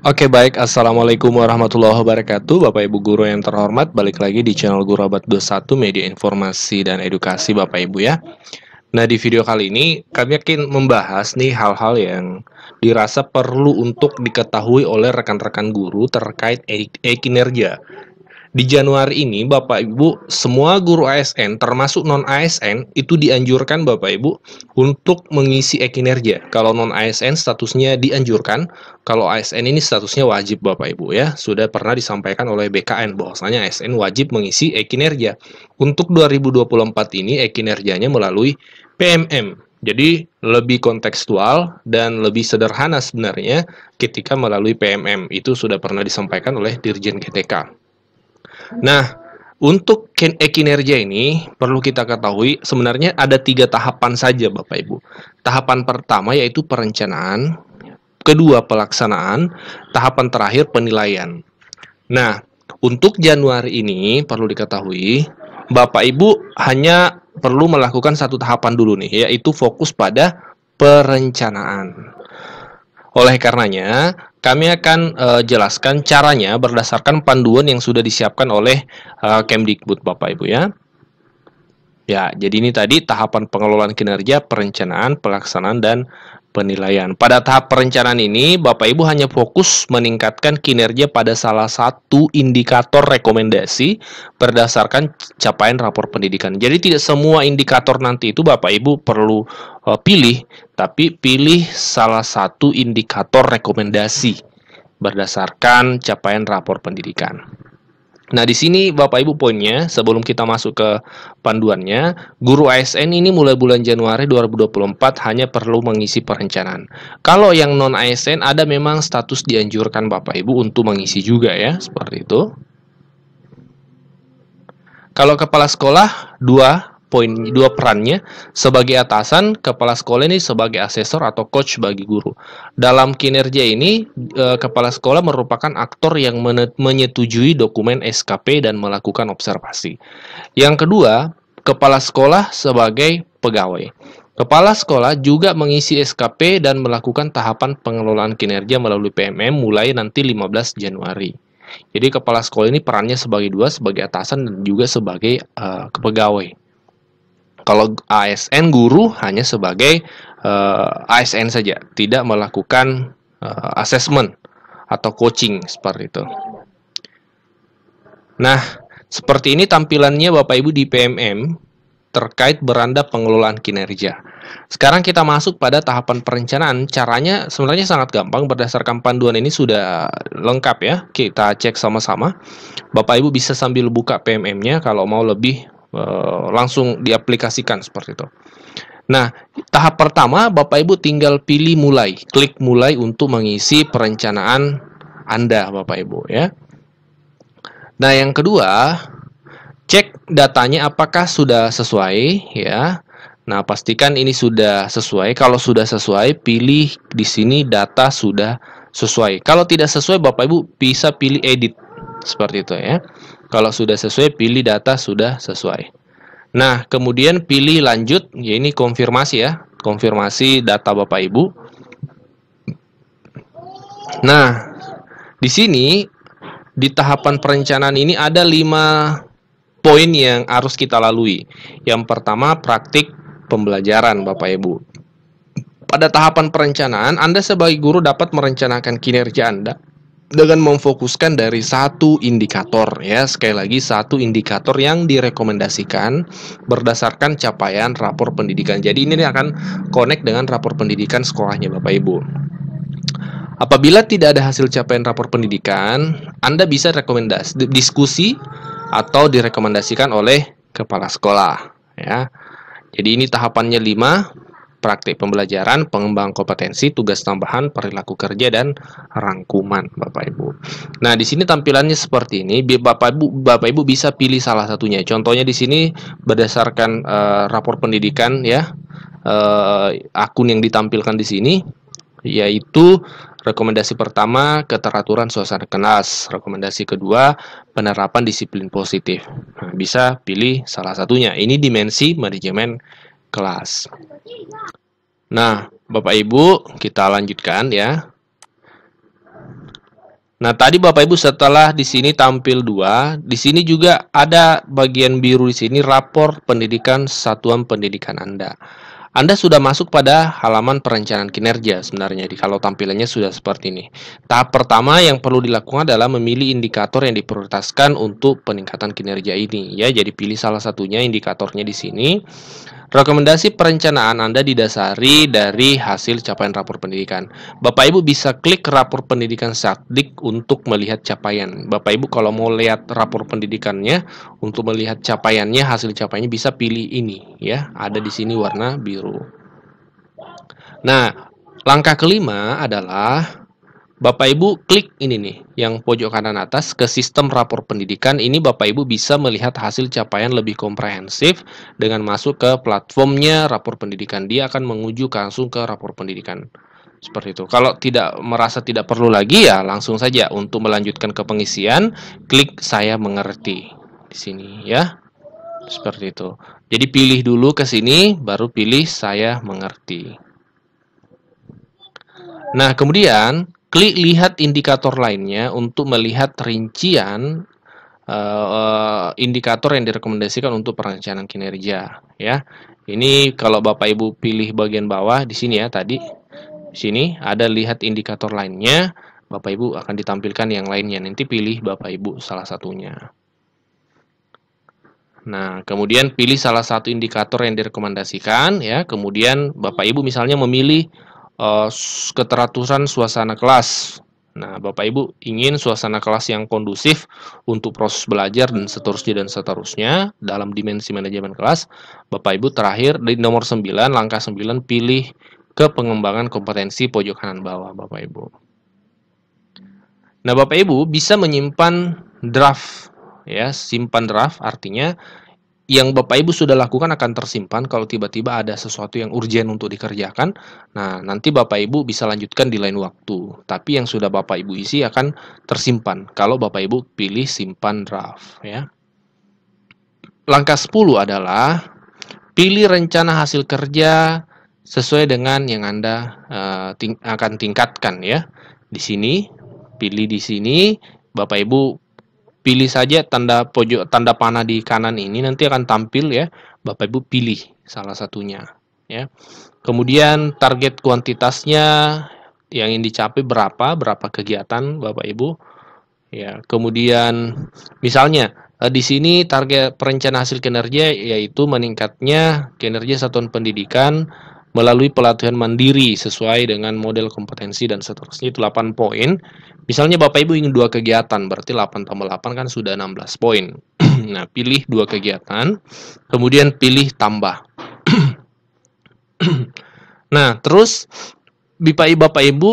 Oke baik, Assalamualaikum warahmatullahi wabarakatuh Bapak Ibu Guru yang terhormat. Balik lagi di channel Guru Abad 21 Media Informasi dan Edukasi Bapak Ibu ya. Nah di video kali ini kami akan membahas nih hal-hal yang dirasa perlu untuk diketahui oleh rekan-rekan guru terkait kinerja. Di Januari ini, Bapak Ibu, semua guru ASN, termasuk non-ASN, itu dianjurkan Bapak Ibu untuk mengisi e-kinerja. Kalau non-ASN statusnya dianjurkan, kalau ASN ini statusnya wajib Bapak Ibu ya. Sudah pernah disampaikan oleh BKN bahwasanya ASN wajib mengisi e-kinerja. Untuk 2024 ini e-kinerjanya melalui PMM. Jadi lebih kontekstual dan lebih sederhana sebenarnya ketika melalui PMM. Itu sudah pernah disampaikan oleh Dirjen GTK. Nah, untuk kinerja ini perlu kita ketahui sebenarnya ada 3 tahapan saja Bapak Ibu. Tahapan pertama yaitu perencanaan, kedua pelaksanaan, tahapan terakhir penilaian. Nah, untuk Januari ini perlu diketahui Bapak Ibu hanya perlu melakukan satu tahapan dulu nih, yaitu fokus pada perencanaan. Oleh karenanya, kami akan jelaskan caranya berdasarkan panduan yang sudah disiapkan oleh Kemdikbud Bapak Ibu ya. Ya, jadi ini tadi tahapan pengelolaan kinerja, perencanaan, pelaksanaan, dan penilaian. Pada tahap perencanaan ini, Bapak Ibu hanya fokus meningkatkan kinerja pada salah satu indikator rekomendasi berdasarkan capaian rapor pendidikan. Jadi tidak semua indikator nanti itu Bapak Ibu perlu pilih, tapi pilih salah satu indikator rekomendasi berdasarkan capaian rapor pendidikan. Nah, di sini Bapak Ibu poinnya, sebelum kita masuk ke panduannya, guru ASN ini mulai bulan Januari 2024 hanya perlu mengisi perencanaan. Kalau yang non ASN ada memang status dianjurkan Bapak Ibu untuk mengisi juga ya, seperti itu. Kalau kepala sekolah, dua perannya. Sebagai atasan, kepala sekolah ini sebagai asesor atau coach bagi guru. Dalam kinerja ini, kepala sekolah merupakan aktor yang menyetujui dokumen SKP dan melakukan observasi. Yang kedua, kepala sekolah sebagai pegawai. Kepala sekolah juga mengisi SKP dan melakukan tahapan pengelolaan kinerja melalui PMM mulai nanti 15 Januari. Jadi kepala sekolah ini perannya sebagai dua, sebagai atasan dan juga sebagai pegawai. Kalau ASN guru hanya sebagai ASN saja, tidak melakukan assessment atau coaching seperti itu. Nah, seperti ini tampilannya Bapak Ibu di PMM terkait beranda pengelolaan kinerja. Sekarang kita masuk pada tahapan perencanaan. Caranya sebenarnya sangat gampang, berdasarkan panduan ini sudah lengkap ya. Kita cek sama-sama. Bapak Ibu bisa sambil buka PMM-nya kalau mau lebih langsung diaplikasikan seperti itu. Nah, tahap pertama Bapak Ibu tinggal pilih mulai, klik mulai untuk mengisi perencanaan Anda Bapak Ibu ya. Nah, yang kedua, cek datanya apakah sudah sesuai ya. Nah, pastikan ini sudah sesuai. Kalau sudah sesuai, pilih di sini data sudah sesuai. Kalau tidak sesuai, Bapak Ibu bisa pilih edit seperti itu ya. Kalau sudah sesuai, pilih data sudah sesuai. Nah, kemudian pilih lanjut, ya ini konfirmasi ya, konfirmasi data Bapak Ibu. Nah, di sini di tahapan perencanaan ini ada 5 poin yang harus kita lalui. Yang pertama, praktik pembelajaran Bapak Ibu. Pada tahapan perencanaan, Anda sebagai guru dapat merencanakan kinerja Anda dengan memfokuskan dari satu indikator ya, sekali lagi satu indikator yang direkomendasikan berdasarkan capaian rapor pendidikan. Jadi ini akan connect dengan rapor pendidikan sekolahnya Bapak Ibu. Apabila tidak ada hasil capaian rapor pendidikan, Anda bisa diskusi atau direkomendasikan oleh kepala sekolah ya. Jadi ini tahapannya 5. Praktik pembelajaran, pengembangan kompetensi, tugas tambahan, perilaku kerja, dan rangkuman Bapak Ibu. Nah, di sini tampilannya seperti ini. Bapak Ibu bisa pilih salah satunya. Contohnya di sini berdasarkan rapor pendidikan ya, akun yang ditampilkan di sini, yaitu rekomendasi pertama keteraturan suasana kelas, rekomendasi kedua penerapan disiplin positif. Nah, bisa pilih salah satunya. Ini dimensi manajemen kelas. Nah, Bapak Ibu, kita lanjutkan ya. Nah, tadi Bapak Ibu setelah di sini tampil dua, di sini juga ada bagian biru di sini rapor pendidikan satuan pendidikan Anda. Anda sudah masuk pada halaman perencanaan kinerja sebenarnya kalau tampilannya sudah seperti ini. Tahap pertama yang perlu dilakukan adalah memilih indikator yang diprioritaskan untuk peningkatan kinerja ini ya. Jadi pilih salah satunya indikatornya di sini. Rekomendasi perencanaan Anda didasari dari hasil capaian rapor pendidikan. Bapak Ibu bisa klik rapor pendidikan Satdik untuk melihat capaian. Bapak Ibu kalau mau lihat rapor pendidikannya, untuk melihat capaiannya, hasil capaiannya bisa pilih ini ya. Ada di sini warna biru. Nah, langkah kelima adalah Bapak Ibu klik ini nih, yang pojok kanan atas ke sistem rapor pendidikan. Ini Bapak Ibu bisa melihat hasil capaian lebih komprehensif dengan masuk ke platformnya rapor pendidikan. Dia akan menguju langsung ke rapor pendidikan. Seperti itu. Kalau tidak merasa tidak perlu lagi ya langsung saja untuk melanjutkan ke pengisian, klik saya mengerti di sini ya. Seperti itu. Jadi pilih dulu ke sini, baru pilih saya mengerti. Nah, kemudian klik lihat indikator lainnya untuk melihat rincian indikator yang direkomendasikan untuk perencanaan kinerja ya. Ini kalau Bapak Ibu pilih bagian bawah di sini ya tadi. Di sini ada lihat indikator lainnya, Bapak Ibu akan ditampilkan yang lainnya. Nanti pilih Bapak Ibu salah satunya. Nah, kemudian pilih salah satu indikator yang direkomendasikan ya. Kemudian Bapak Ibu misalnya memilih keteraturan suasana kelas. Nah, Bapak Ibu ingin suasana kelas yang kondusif untuk proses belajar dan seterusnya dalam dimensi manajemen kelas. Bapak Ibu terakhir di nomor 9, langkah 9 pilih ke pengembangan kompetensi pojok kanan bawah Bapak Ibu. Nah, Bapak Ibu bisa menyimpan draft ya, simpan draft artinya yang Bapak Ibu sudah lakukan akan tersimpan kalau tiba-tiba ada sesuatu yang urgent untuk dikerjakan. Nah, nanti Bapak Ibu bisa lanjutkan di lain waktu. Tapi yang sudah Bapak Ibu isi akan tersimpan kalau Bapak Ibu pilih simpan draft ya. Langkah 10 adalah pilih rencana hasil kerja sesuai dengan yang Anda akan tingkatkan ya. Di sini, pilih di sini, Bapak Ibu pilih saja tanda pojok tanda panah di kanan ini nanti akan tampil ya. Bapak Ibu pilih salah satunya ya. Kemudian target kuantitasnya yang ingin dicapai berapa kegiatan Bapak Ibu ya. Kemudian misalnya di sini target perencanaan hasil kinerja yaitu meningkatnya kinerja satuan pendidikan melalui pelatihan mandiri sesuai dengan model kompetensi dan seterusnya itu 8 poin. Misalnya Bapak Ibu ingin 2 kegiatan, berarti 8 tambah 8 kan sudah 16 poin. Nah, pilih 2 kegiatan, kemudian pilih tambah. Nah, terus Bapak Ibu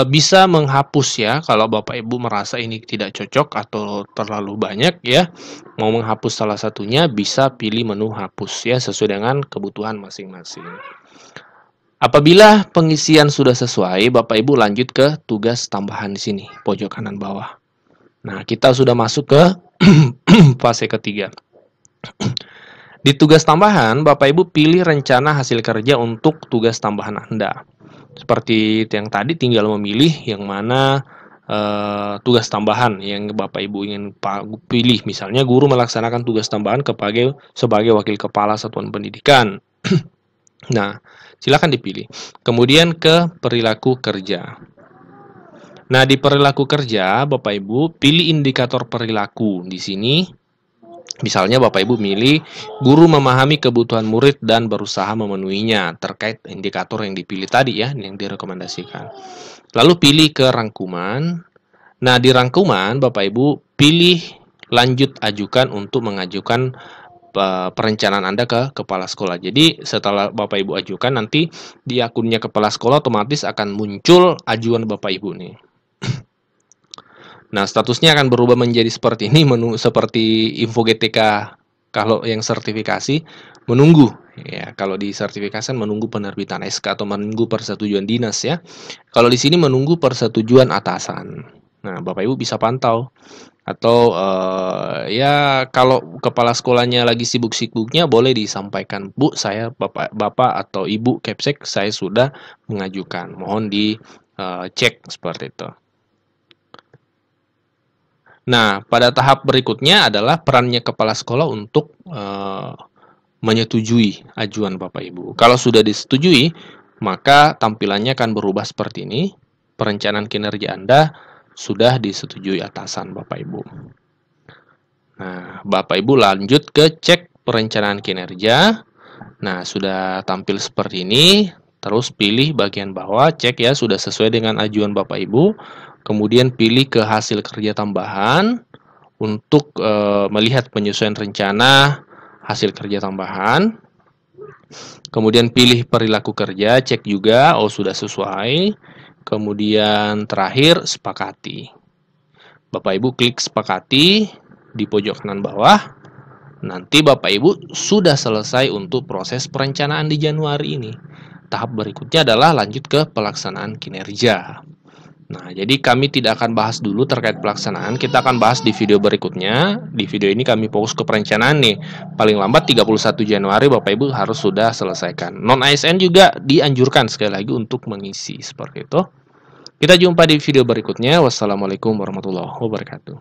bisa menghapus ya, kalau Bapak Ibu merasa ini tidak cocok atau terlalu banyak ya, mau menghapus salah satunya bisa pilih menu hapus ya, sesuai dengan kebutuhan masing-masing. Apabila pengisian sudah sesuai, Bapak Ibu lanjut ke tugas tambahan di sini, pojok kanan bawah. Nah, kita sudah masuk ke fase ketiga. Di tugas tambahan, Bapak Ibu pilih rencana hasil kerja untuk tugas tambahan Anda. Seperti yang tadi, tinggal memilih yang mana tugas tambahan yang Bapak Ibu ingin pilih. Misalnya, guru melaksanakan tugas tambahan sebagai wakil kepala satuan pendidikan. Nah, silakan dipilih. Kemudian ke perilaku kerja. Nah, di perilaku kerja, Bapak Ibu pilih indikator perilaku. Di sini, misalnya Bapak Ibu milih guru memahami kebutuhan murid dan berusaha memenuhinya terkait indikator yang dipilih tadi ya, yang direkomendasikan. Lalu pilih ke rangkuman. Nah, di rangkuman Bapak Ibu pilih lanjut ajukan untuk mengajukan perencanaan Anda ke kepala sekolah. Jadi setelah Bapak Ibu ajukan nanti di akunnya kepala sekolah otomatis akan muncul ajuan Bapak Ibu nih. Nah, statusnya akan berubah menjadi seperti ini, seperti info GTK kalau yang sertifikasi menunggu ya. Kalau di sertifikasi menunggu penerbitan SK atau menunggu persetujuan dinas ya. Kalau di sini menunggu persetujuan atasan. Nah, Bapak Ibu bisa pantau. Atau ya kalau kepala sekolahnya lagi sibuk-sibuknya boleh disampaikan, Bu, saya Bapak atau Ibu Kepsek saya sudah mengajukan, mohon dicek seperti itu. Nah, pada tahap berikutnya adalah perannya kepala sekolah untuk menyetujui ajuan Bapak Ibu. Kalau sudah disetujui, maka tampilannya akan berubah seperti ini. Perencanaan kinerja Anda sudah disetujui atasan Bapak Ibu. Nah, Bapak Ibu lanjut ke cek perencanaan kinerja. Nah, sudah tampil seperti ini. Terus pilih bagian bawah, cek ya sudah sesuai dengan ajuan Bapak Ibu. Kemudian pilih ke hasil kerja tambahan untuk melihat penyesuaian rencana hasil kerja tambahan. Kemudian pilih perilaku kerja, cek juga oh sudah sesuai. Kemudian terakhir sepakati. Bapak Ibu klik sepakati di pojok kanan bawah. Nanti Bapak Ibu sudah selesai untuk proses perencanaan di Januari ini. Tahap berikutnya adalah lanjut ke pelaksanaan kinerja. Nah, jadi kami tidak akan bahas dulu terkait pelaksanaan, kita akan bahas di video berikutnya. Di video ini kami fokus ke perencanaan nih. Paling lambat 31 Januari Bapak Ibu harus sudah selesaikan. Non-ASN juga dianjurkan sekali lagi untuk mengisi seperti itu. Kita jumpa di video berikutnya. Wassalamualaikum warahmatullahi wabarakatuh.